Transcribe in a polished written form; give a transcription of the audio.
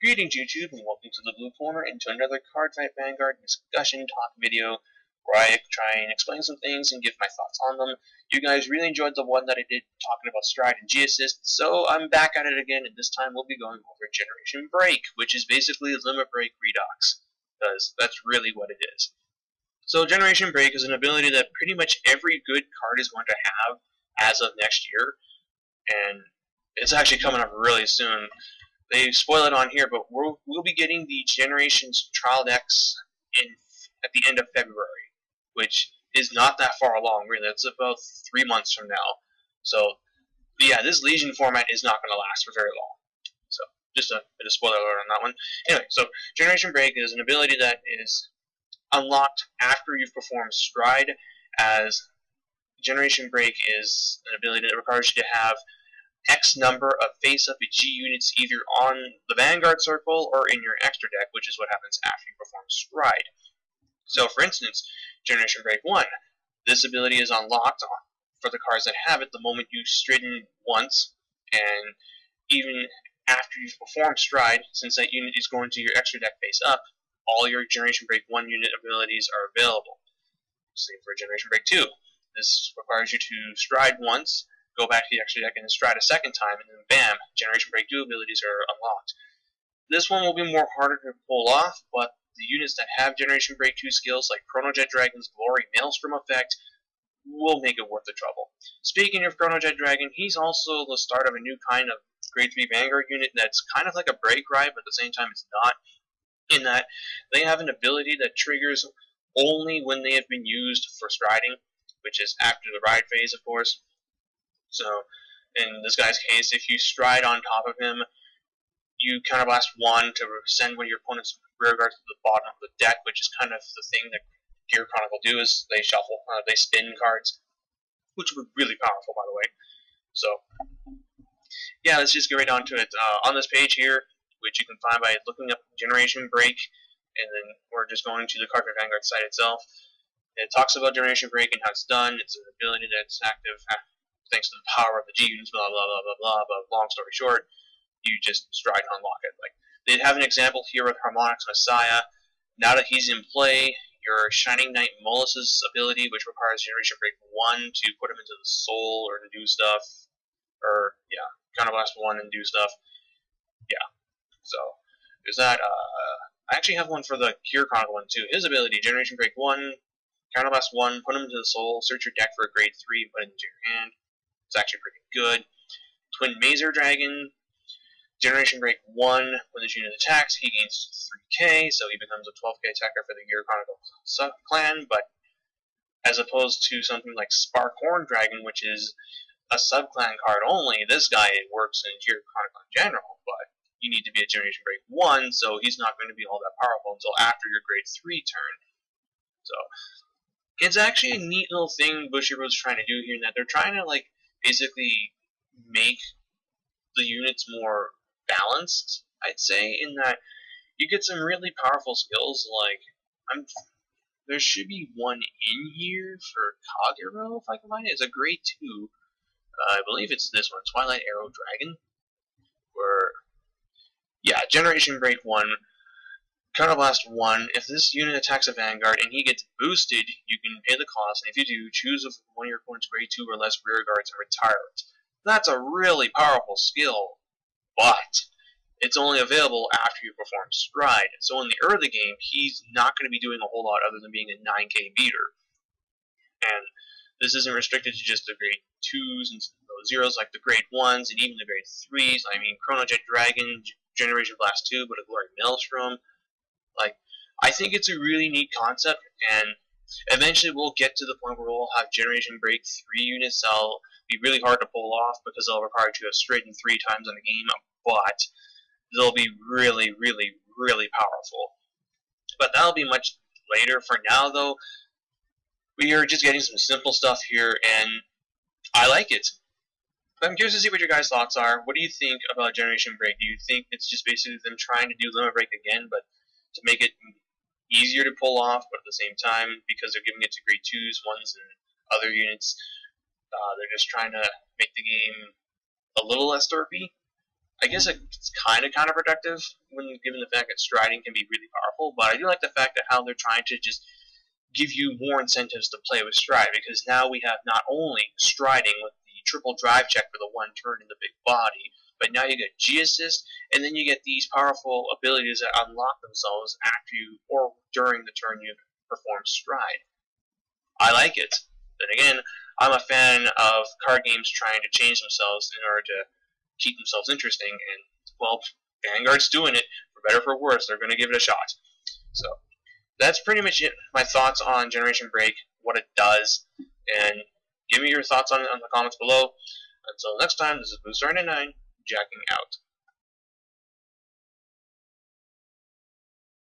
Greetings YouTube and welcome to the Blue Corner and to another Cardfight Vanguard discussion talk video where I try and explain some things and give my thoughts on them. You guys really enjoyed the one that I did talking about Stride and G-Assist, so I'm back at it again, and this time we'll be going over Generation Break, which is basically Limit Break Redux, because that's really what it is. So Generation Break is an ability that pretty much every good card is going to have as of next year, and it's actually coming up really soon. They spoil it on here, but we'll be getting the Generations trial decks at the end of February, which is not that far along, really. It's about 3 months from now. So, yeah, this Legion format is not going to last for very long. So, just a bit of spoiler alert on that one. Anyway, so Generation Break is an ability that is unlocked after you've performed Stride, as Generation Break is an ability that requires you to have X number of face-up G units either on the Vanguard circle or in your extra deck, which is what happens after you perform Stride. So, for instance, Generation Break 1, this ability is unlocked for the cards that have it the moment you straighten once, and even after you've performed Stride, since that unit is going to your extra deck face-up, all your Generation Break 1 unit abilities are available. Same for Generation Break 2. This requires you to Stride once, go back to the extra deck and Stride a second time, and then bam, Generation Break 2 abilities are unlocked. This one will be more harder to pull off, but the units that have Generation Break 2 skills, like Chronojet Dragon's Glory Maelstrom effect, will make it worth the trouble. Speaking of Chronojet Dragon, he's also the start of a new kind of Grade 3 Vanguard unit that's kind of like a break ride, but at the same time it's not, in that they have an ability that triggers only when they have been used for striding, which is after the ride phase, of course. So, in this guy's case, if you stride on top of him, you counterblast 1 to send one of your opponent's rear guards to the bottom of the deck, which is kind of the thing that Gear Chronicle do, is they shuffle, they spin cards, which were really powerful, by the way. So, yeah, let's just get right on to it. On this page here, which you can find by looking up Generation Break, and then we're just going to the Cardfight Vanguard site itself. It talks about Generation Break and how it's done. It's an ability that's active thanks to the power of the G units, blah, blah, blah, blah, blah, but long story short, you just stride and unlock it. Like, they have an example here with Harmonix Messiah. Now that he's in play, your Shining Knight Molus's ability, which requires Generation Break 1 to put him into the soul or to do stuff, or, yeah, counterblast 1 and do stuff. Yeah, so, there's that. I actually have one for the Gear Chronicle one, too. His ability, Generation Break 1, counterblast 1, put him into the soul, search your deck for a Grade 3, put it into your hand. It's actually pretty good. Twin Mazer Dragon, Generation Break 1, when this unit attacks, he gains 3k, so he becomes a 12k attacker for the Gear Chronicle clan, but as opposed to something like Sparkhorn Dragon, which is a sub-clan card only, this guy works in Gear Chronicle in general, but you need to be a Generation Break 1, so he's not going to be all that powerful until after your Grade 3 turn. So, it's actually a neat little thing Bushiroad's trying to do here, in that they're trying to, like, basically make the units more balanced, I'd say, in that you get some really powerful skills, like, there should be one in here for Kagero, if I can find it. It's a Grade 2, I believe it's this one, Twilight Arrow Dragon, where, yeah, Generation Break 1, counterblast 1, if this unit attacks a Vanguard and he gets boosted, you can pay the cost, and if you do, choose one of your opponent's Grade 2 or less rear guards and retire it. That's a really powerful skill, but it's only available after you perform Stride. So in the early game, he's not going to be doing a whole lot other than being a 9k beater. And this isn't restricted to just the Grade 2s and those zeros, like the Grade 1s and even the Grade 3s. I mean, Chronojet Dragon, Generation Blast 2, but a Glory Maelstrom. Like, I think it's a really neat concept, and eventually we'll get to the point where we'll have Generation Break 3 units that'll be really hard to pull off because they'll require you to have straightened 3 times in the game, but they'll be really, really, really powerful. But that'll be much later. For now, though, we are just getting some simple stuff here, and I like it. But I'm curious to see what your guys' thoughts are. What do you think about Generation Break? Do you think it's just basically them trying to do Limit Break again, but to make it easier to pull off, but at the same time, because they're giving it to Grade 2s, 1s, and other units, they're just trying to make the game a little less derpy? I guess it's kind of counterproductive when given the fact that striding can be really powerful, but I do like the fact that how they're trying to just give you more incentives to play with stride, because now we have not only striding with the triple drive check for the one turn in the big body, but now you get G assist, and then you get these powerful abilities that unlock themselves after you or during the turn you perform stride. I like it. Then again, I'm a fan of card games trying to change themselves in order to keep themselves interesting, and, well, Vanguard's doing it. For better or for worse, they're going to give it a shot. So, that's pretty much it. My thoughts on Generation Break, what it does, and give me your thoughts on it in the comments below. Until next time, this is Booster99, jacking out.